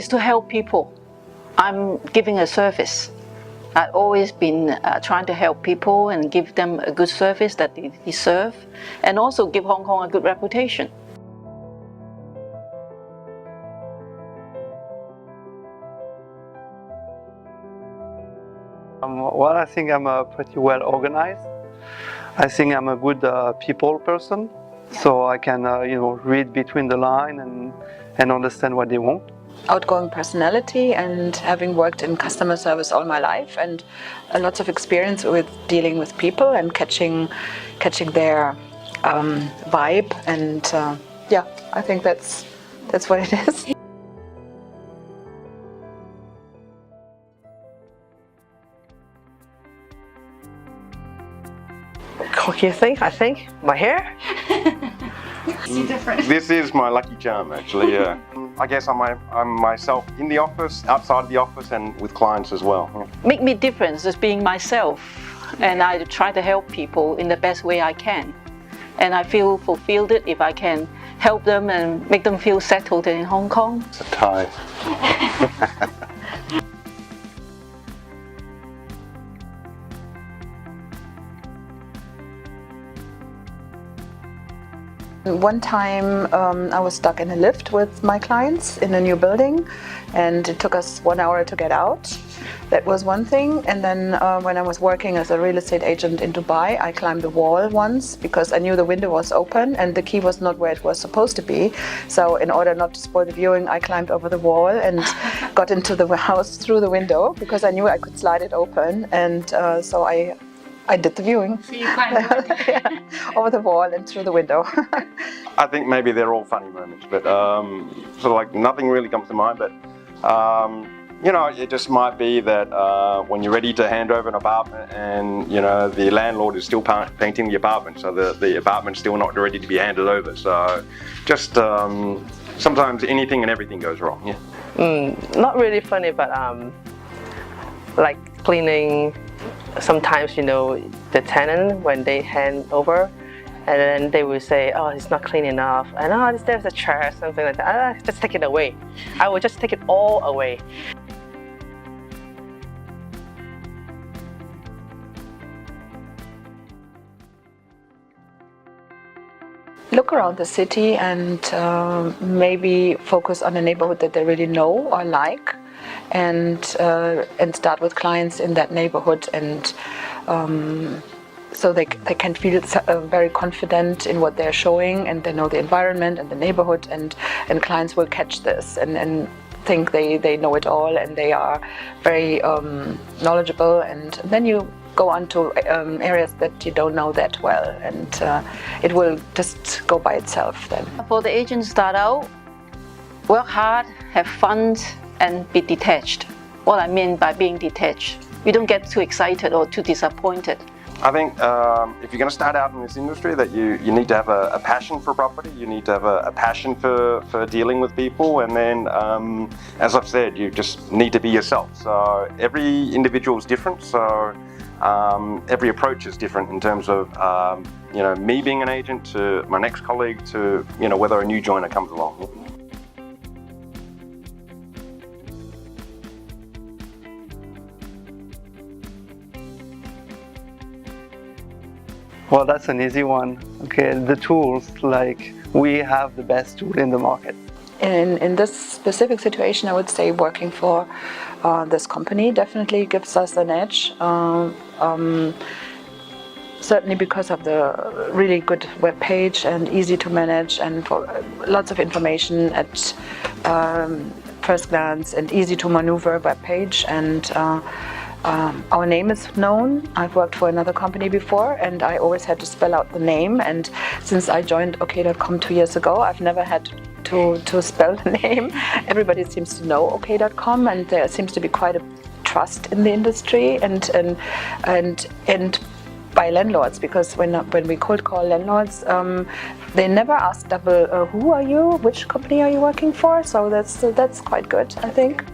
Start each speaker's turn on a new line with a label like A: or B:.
A: It's to help people. I'm giving a service. I've always been trying to help people and give them a good service that they deserve, and also give Hong Kong a good reputation.
B: Well, I think I'm pretty well organized. I think I'm a good people person, so I can read between the lines and understand what they want.
C: Outgoing personality, and having worked in customer service all my life, and lots of experience with dealing with people and catching their vibe, and yeah, I think that's what it is.
D: What do you think? I think my hair.
E: This is my lucky charm, actually. Yeah. I guess I'm myself in the office, outside of the office, and with clients as well.
A: Make me different is being myself, and I try to help people in the best way I can. And I feel fulfilled if I can help them and make them feel settled in Hong Kong.
E: It's a tie.
C: One time I was stuck in a lift with my clients in a new building, and it took us 1 hour to get out. That was one thing. And then when I was working as a real estate agent in Dubai, I climbed the wall once because I knew the window was open and the key was not where it was supposed to be. So in order not to spoil the viewing, I climbed over the wall and got into the house through the window because I knew I could slide it open, and so I did the viewing.
F: So you climbed the window.
C: Yeah, over the wall and through the window.
E: I think maybe they're all funny moments, but sort of like nothing really comes to mind. But it just might be that when you're ready to hand over an apartment, and the landlord is still painting the apartment, so the apartment's still not ready to be handed over. So just sometimes anything and everything goes wrong. Yeah.
D: Not really funny, but like cleaning. Sometimes, the tenant, when they hand over, and then they will say, oh, it's not clean enough, and oh, there's a chair, something like that. Just take it away. I will just take it all away.
C: Look around the city and maybe focus on a neighborhood that they really know or like, and start with clients in that neighborhood, and so they can feel very confident in what they're showing, and they know the environment and the neighborhood, and clients will catch this and think they know it all, and they are very knowledgeable, and then you go on to areas that you don't know that well, and it will just go by itself then.
A: For the agents start out, work hard, have fun, and be detached. What I mean by being detached, you don't get too excited or too disappointed.
E: I think if you're going to start out in this industry, that you need to have a passion for property, you need to have a passion for dealing with people, and then as I've said, you just need to be yourself. So every individual is different, so every approach is different in terms of me being an agent to my next colleague to whether a new joiner comes along.
B: Well, that's an easy one. Okay, the tools, like we have the best tool in the market.
C: In this specific situation, I would say working for this company definitely gives us an edge. Certainly because of the really good web page and easy to manage, and for lots of information at first glance, and easy to maneuver web page, and our name is known. I've worked for another company before, and I always had to spell out the name, and since I joined OKAY.com 2 years ago, I've never had to spell the name. Everybody seems to know OKAY.com, and there seems to be quite a trust in the industry, and by landlords, because when we cold call landlords, they never ask double, who are you, which company are you working for, so that's quite good, I think.